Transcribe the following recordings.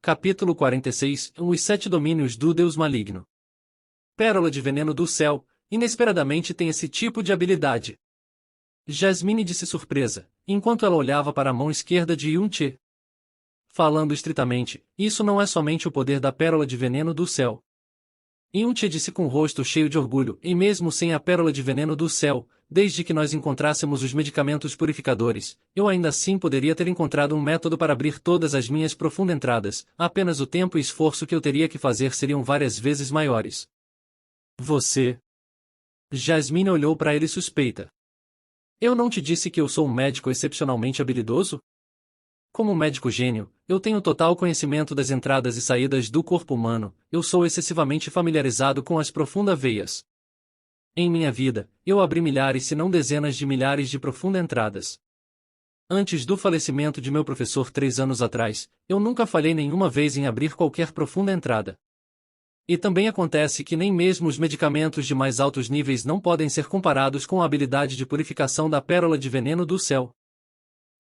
Capítulo 46 Os 7 Domínios do Deus Maligno. Pérola de veneno do céu, inesperadamente tem esse tipo de habilidade. Jasmine disse surpresa, enquanto ela olhava para a mão esquerda de Yun-Che. Falando estritamente, isso não é somente o poder da pérola de veneno do céu. Yun-Che disse com o rosto cheio de orgulho, e mesmo sem a pérola de veneno do céu, desde que nós encontrássemos os medicamentos purificadores, eu ainda assim poderia ter encontrado um método para abrir todas as minhas profundas entradas, apenas o tempo e esforço que eu teria que fazer seriam várias vezes maiores. Você... Jasmine olhou para ele suspeita. Eu não te disse que eu sou um médico excepcionalmente habilidoso? Como médico gênio, eu tenho total conhecimento das entradas e saídas do corpo humano, eu sou excessivamente familiarizado com as profundas veias. Em minha vida, eu abri milhares se não dezenas de milhares de profundas entradas. Antes do falecimento de meu professor 3 anos atrás, eu nunca falhei nenhuma vez em abrir qualquer profunda entrada. E também acontece que nem mesmo os medicamentos de mais altos níveis não podem ser comparados com a habilidade de purificação da pérola de veneno do céu.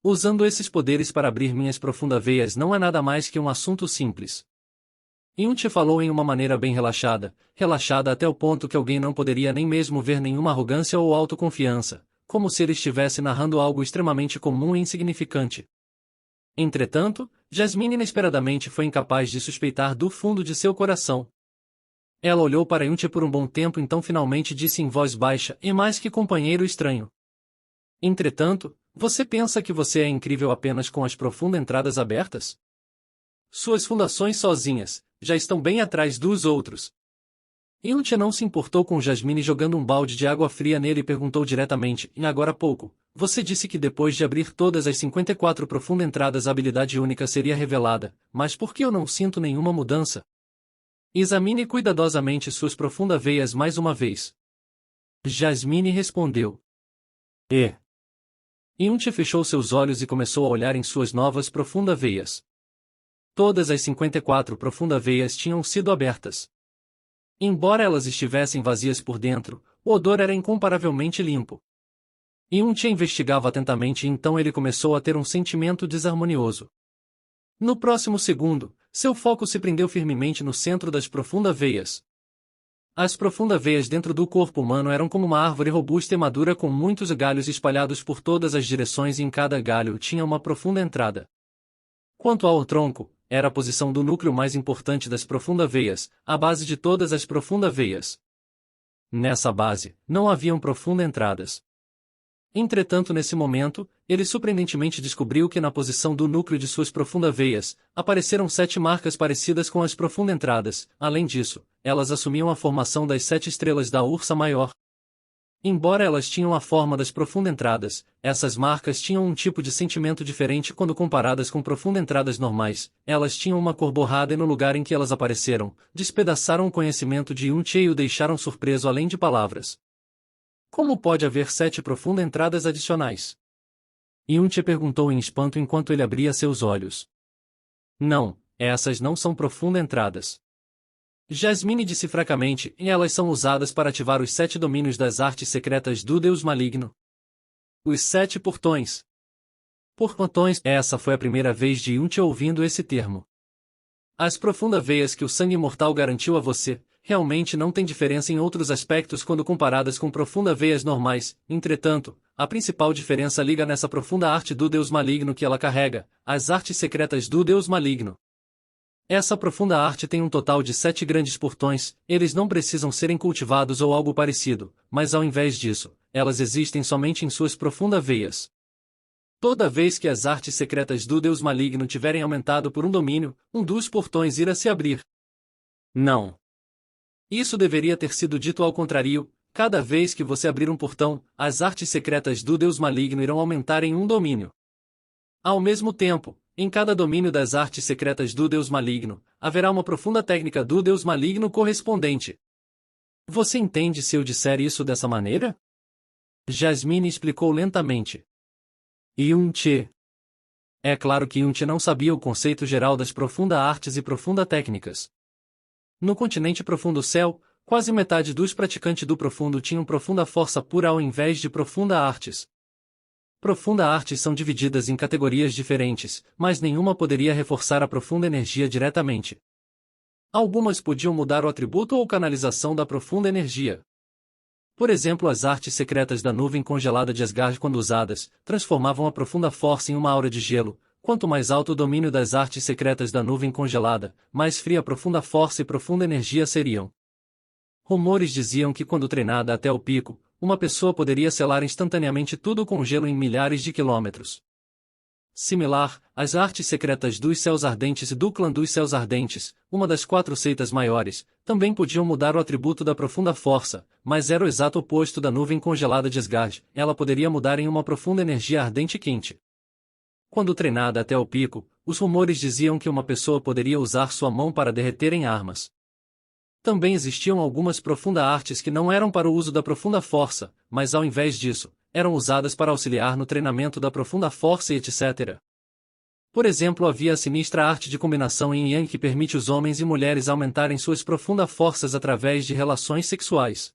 Usando esses poderes para abrir minhas profundas veias não é nada mais que um assunto simples. Yun-Che falou em uma maneira bem relaxada até o ponto que alguém não poderia nem mesmo ver nenhuma arrogância ou autoconfiança, como se ele estivesse narrando algo extremamente comum e insignificante. Entretanto, Jasmine inesperadamente foi incapaz de suspeitar do fundo de seu coração. Ela olhou para Yun-Che por um bom tempo, então finalmente disse em voz baixa e mais que companheiro estranho. Entretanto, você pensa que você é incrível apenas com as profundas entradas abertas? Suas fundações sozinhas já estão bem atrás dos outros. Yun-Che não se importou com Jasmine jogando um balde de água fria nele e perguntou diretamente, e agora há pouco, você disse que depois de abrir todas as 54 profundas entradas a habilidade única seria revelada, mas por que eu não sinto nenhuma mudança? Examine cuidadosamente suas profundas veias mais uma vez. Jasmine respondeu. Yun-Che fechou seus olhos e começou a olhar em suas novas profundas veias. Todas as 54 profundas veias tinham sido abertas. Embora elas estivessem vazias por dentro, o odor era incomparavelmente limpo. Yun-Che investigava atentamente e então ele começou a ter um sentimento desarmonioso. No próximo segundo, seu foco se prendeu firmemente no centro das profundas veias. As profundas veias dentro do corpo humano eram como uma árvore robusta e madura com muitos galhos espalhados por todas as direções e em cada galho tinha uma profunda entrada. Quanto ao tronco, era a posição do núcleo mais importante das profundas veias, a base de todas as profundas veias. Nessa base, não haviam profundas entradas. Entretanto, nesse momento, ele surpreendentemente descobriu que na posição do núcleo de suas profundas veias, apareceram 7 marcas parecidas com as profundas entradas. Além disso, elas assumiam a formação das 7 estrelas da Ursa Maior. Embora elas tinham a forma das profundas entradas, essas marcas tinham um tipo de sentimento diferente quando comparadas com profundas entradas normais. Elas tinham uma cor borrada e no lugar em que elas apareceram, despedaçaram o conhecimento de Yun-Che e o deixaram surpreso além de palavras. Como pode haver 7 profundas entradas adicionais? Yun-Che perguntou em espanto enquanto ele abria seus olhos. Não, essas não são profundas entradas. Jasmine disse fracamente, e elas são usadas para ativar os 7 domínios das artes secretas do Deus Maligno. Os 7 portões. Portões, essa foi a primeira vez de Yun-Che ouvindo esse termo. As profundas veias que o sangue mortal garantiu a você, realmente não têm diferença em outros aspectos quando comparadas com profundas veias normais. Entretanto, a principal diferença liga nessa profunda arte do Deus Maligno que ela carrega, as artes secretas do Deus Maligno. Essa profunda arte tem um total de 7 grandes portões, eles não precisam serem cultivados ou algo parecido, mas ao invés disso, elas existem somente em suas profundas veias. Toda vez que as artes secretas do Deus Maligno tiverem aumentado por um domínio, um dos portões irá se abrir. Não. Isso deveria ter sido dito ao contrário, cada vez que você abrir um portão, as artes secretas do Deus Maligno irão aumentar em um domínio. Ao mesmo tempo, em cada domínio das artes secretas do Deus Maligno, haverá uma profunda técnica do Deus Maligno correspondente. Você entende se eu disser isso dessa maneira? Jasmine explicou lentamente. Yun-Che. É claro que Yun-Che não sabia o conceito geral das profundas artes e profundas técnicas. No continente Profundo Céu, quase metade dos praticantes do profundo tinham profunda força pura ao invés de profunda artes. Profunda artes são divididas em categorias diferentes, mas nenhuma poderia reforçar a profunda energia diretamente. Algumas podiam mudar o atributo ou canalização da profunda energia. Por exemplo, as artes secretas da nuvem congelada de Asgard, quando usadas, transformavam a profunda força em uma aura de gelo. Quanto mais alto o domínio das artes secretas da nuvem congelada, mais fria a profunda força e profunda energia seriam. Rumores diziam que quando treinada até o pico, uma pessoa poderia selar instantaneamente tudo com gelo em milhares de quilômetros. Similar, as artes secretas dos Céus Ardentes e do Clã dos Céus Ardentes, uma das 4 seitas maiores, também podiam mudar o atributo da profunda força, mas era o exato oposto da nuvem congelada de Asgard. Ela poderia mudar em uma profunda energia ardente e quente. Quando treinada até o pico, os rumores diziam que uma pessoa poderia usar sua mão para derreter em armas. Também existiam algumas profunda artes que não eram para o uso da profunda força, mas ao invés disso, eram usadas para auxiliar no treinamento da profunda força e etc. Por exemplo, havia a sinistra arte de combinação Yin Yang que permite os homens e mulheres aumentarem suas profundas forças através de relações sexuais.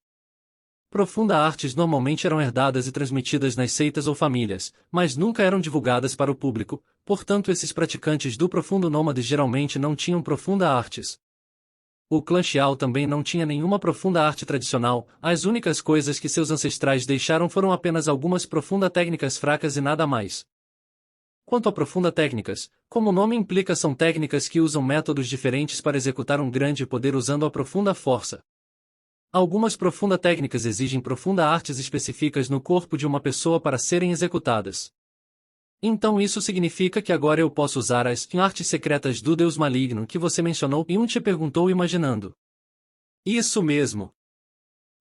Profunda artes normalmente eram herdadas e transmitidas nas seitas ou famílias, mas nunca eram divulgadas para o público, portanto esses praticantes do profundo nômade geralmente não tinham profunda artes. O clã Xiao também não tinha nenhuma profunda arte tradicional, as únicas coisas que seus ancestrais deixaram foram apenas algumas profundas técnicas fracas e nada mais. Quanto a profunda técnicas, como o nome implica, são técnicas que usam métodos diferentes para executar um grande poder usando a profunda força. Algumas profunda técnicas exigem profunda artes específicas no corpo de uma pessoa para serem executadas. Então isso significa que agora eu posso usar as artes secretas do Deus Maligno que você mencionou, e te perguntou imaginando. Isso mesmo.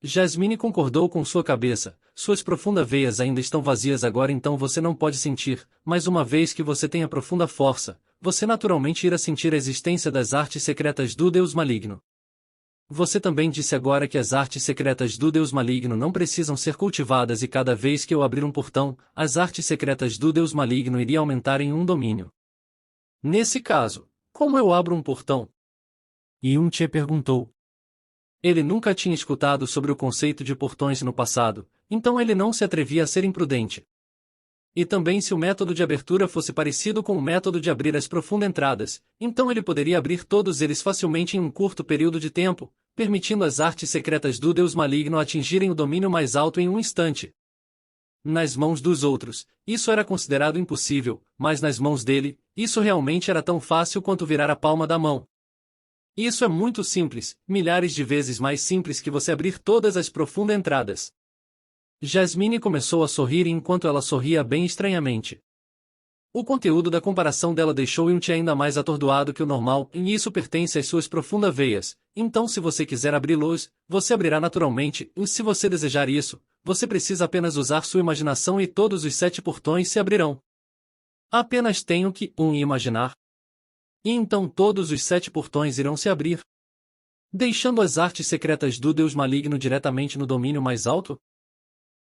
Jasmine concordou com sua cabeça. Suas profundas veias ainda estão vazias agora, então você não pode sentir, mas uma vez que você tem a profunda força, você naturalmente irá sentir a existência das artes secretas do Deus Maligno. Você também disse agora que as artes secretas do Deus Maligno não precisam ser cultivadas e cada vez que eu abrir um portão, as artes secretas do Deus Maligno iriam aumentar em um domínio. Nesse caso, como eu abro um portão? Yun-Che perguntou. Ele nunca tinha escutado sobre o conceito de portões no passado, então ele não se atrevia a ser imprudente. E também, se o método de abertura fosse parecido com o método de abrir as profundas entradas, então ele poderia abrir todos eles facilmente em um curto período de tempo, permitindo as artes secretas do Deus Maligno atingirem o domínio mais alto em um instante. Nas mãos dos outros, isso era considerado impossível, mas nas mãos dele, isso realmente era tão fácil quanto virar a palma da mão. Isso é muito simples, milhares de vezes mais simples que você abrir todas as profundas entradas. Jasmine começou a sorrir enquanto ela sorria bem estranhamente. O conteúdo da comparação dela deixou Yun-Che ainda mais atordoado que o normal, e isso pertence às suas profundas veias. Então, se você quiser abri-los, você abrirá naturalmente, e se você desejar isso, você precisa apenas usar sua imaginação e todos os 7 portões se abrirão. Apenas tenho que imaginar. E então todos os 7 portões irão se abrir, deixando as artes secretas do Deus Maligno diretamente no domínio mais alto?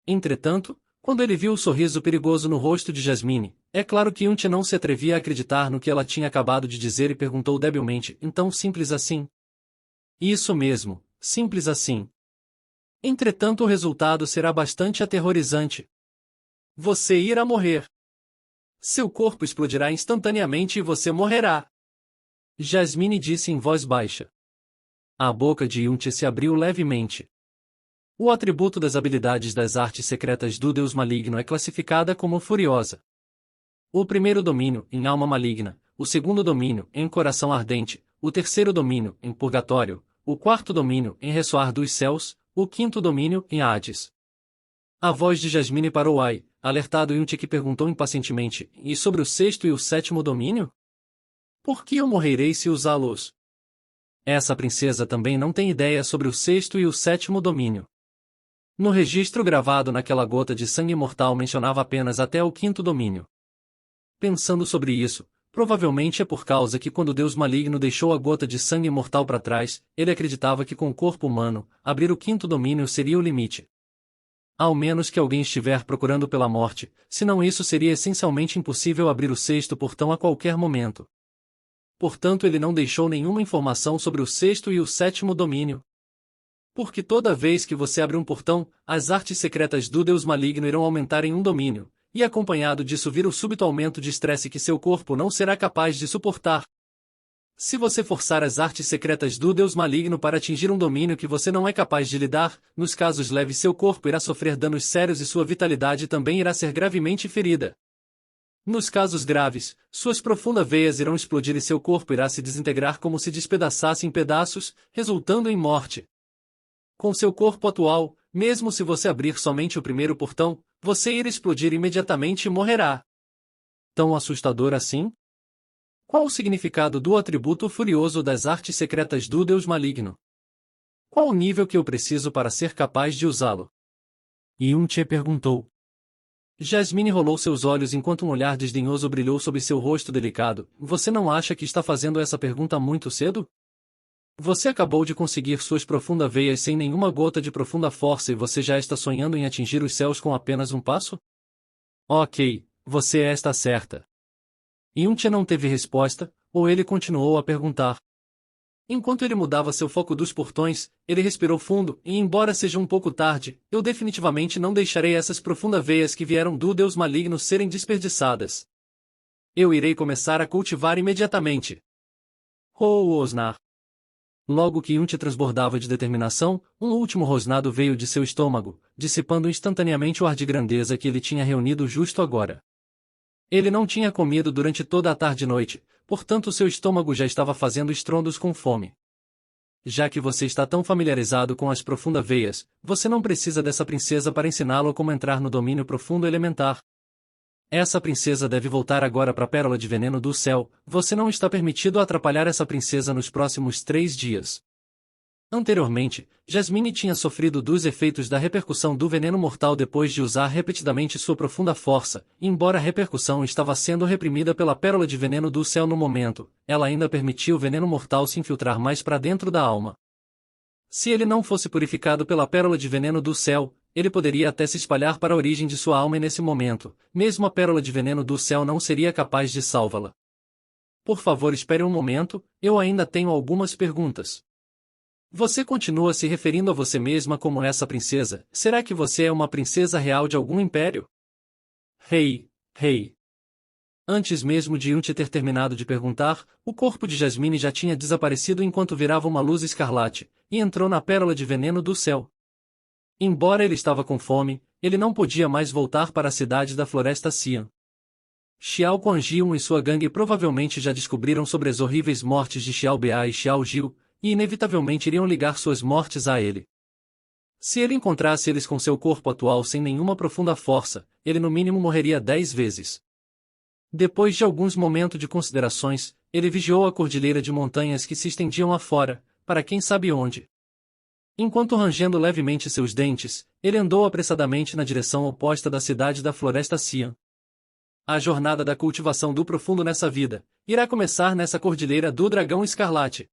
Entretanto, quando ele viu o sorriso perigoso no rosto de Jasmine, é claro que Yun-Che não se atrevia a acreditar no que ela tinha acabado de dizer e perguntou debilmente, então simples assim? Isso mesmo, simples assim. Entretanto, o resultado será bastante aterrorizante. Você irá morrer. Seu corpo explodirá instantaneamente e você morrerá. Jasmine disse em voz baixa. A boca de Yun-Che se abriu levemente. O atributo das habilidades das artes secretas do Deus Maligno é classificada como Furiosa. O primeiro domínio, em Alma Maligna, o segundo domínio, em Coração Ardente, o terceiro domínio, em Purgatório, o quarto domínio, em Ressoar dos Céus, o quinto domínio, em Hades. A voz de Jasmine parou alertado Yun-Che que perguntou impacientemente, e sobre o sexto e o sétimo domínio? Por que eu morrerei se usá-los? Essa princesa também não tem ideia sobre o sexto e o sétimo domínio. No registro gravado naquela gota de sangue mortal mencionava apenas até o quinto domínio. Pensando sobre isso, provavelmente é por causa que quando Deus Maligno deixou a gota de sangue mortal para trás, ele acreditava que com o corpo humano, abrir o quinto domínio seria o limite. Ao menos que alguém estiver procurando pela morte, senão isso seria essencialmente impossível abrir o sexto portão a qualquer momento. Portanto, ele não deixou nenhuma informação sobre o sexto e o sétimo domínio. Porque toda vez que você abre um portão, as artes secretas do Deus Maligno irão aumentar em um domínio, e acompanhado disso vir o súbito aumento de estresse que seu corpo não será capaz de suportar. Se você forçar as artes secretas do Deus maligno para atingir um domínio que você não é capaz de lidar, nos casos leves seu corpo irá sofrer danos sérios e sua vitalidade também irá ser gravemente ferida. Nos casos graves, suas profundas veias irão explodir e seu corpo irá se desintegrar como se despedaçasse em pedaços, resultando em morte. Com seu corpo atual, mesmo se você abrir somente o primeiro portão, você irá explodir imediatamente e morrerá. Tão assustador assim? Qual o significado do atributo furioso das artes secretas do Deus maligno? Qual o nível que eu preciso para ser capaz de usá-lo? Yun-Che perguntou. Jasmine rolou seus olhos enquanto um olhar desdenhoso brilhou sobre seu rosto delicado. Você não acha que está fazendo essa pergunta muito cedo? Você acabou de conseguir suas profundas veias sem nenhuma gota de profunda força e você já está sonhando em atingir os céus com apenas um passo? Ok, você está certa. Yun-Che não teve resposta, ou ele continuou a perguntar. Enquanto ele mudava seu foco dos portões, ele respirou fundo, e embora seja um pouco tarde, eu definitivamente não deixarei essas profundas veias que vieram do Deus maligno serem desperdiçadas. Eu irei começar a cultivar imediatamente. Osnar. Logo que Yun-Che transbordava de determinação, um último rosnado veio de seu estômago, dissipando instantaneamente o ar de grandeza que ele tinha reunido justo agora. Ele não tinha comido durante toda a tarde e noite, portanto seu estômago já estava fazendo estrondos com fome. Já que você está tão familiarizado com as profundas veias, você não precisa dessa princesa para ensiná-lo como entrar no domínio profundo elementar. Essa princesa deve voltar agora para a pérola de veneno do céu, você não está permitido atrapalhar essa princesa nos próximos 3 dias. Anteriormente, Jasmine tinha sofrido dos efeitos da repercussão do veneno mortal depois de usar repetidamente sua profunda força, e embora a repercussão estava sendo reprimida pela pérola de veneno do céu no momento, ela ainda permitia o veneno mortal se infiltrar mais para dentro da alma. Se ele não fosse purificado pela pérola de veneno do céu, ele poderia até se espalhar para a origem de sua alma e nesse momento, mesmo a pérola de veneno do céu não seria capaz de salvá-la. Por favor, espere um momento, eu ainda tenho algumas perguntas. Você continua se referindo a você mesma como essa princesa? Será que você é uma princesa real de algum império? Rei. Antes mesmo de Yun-Che ter terminado de perguntar, o corpo de Jasmine já tinha desaparecido enquanto virava uma luz escarlate, e entrou na pérola de veneno do céu. Embora ele estava com fome, ele não podia mais voltar para a cidade da Floresta Xian. Xiao Kuan-Jiun e sua gangue provavelmente já descobriram sobre as horríveis mortes de Xiao Bea e Xiao Jiu, e inevitavelmente iriam ligar suas mortes a ele. Se ele encontrasse eles com seu corpo atual sem nenhuma profunda força, ele no mínimo morreria 10 vezes. Depois de alguns momentos de considerações, ele vigiou a cordilheira de montanhas que se estendiam afora, para quem sabe onde. Enquanto rangendo levemente seus dentes, ele andou apressadamente na direção oposta da cidade da Floresta Xian. A jornada da cultivação do profundo nessa vida irá começar nessa cordilheira do Dragão Escarlate.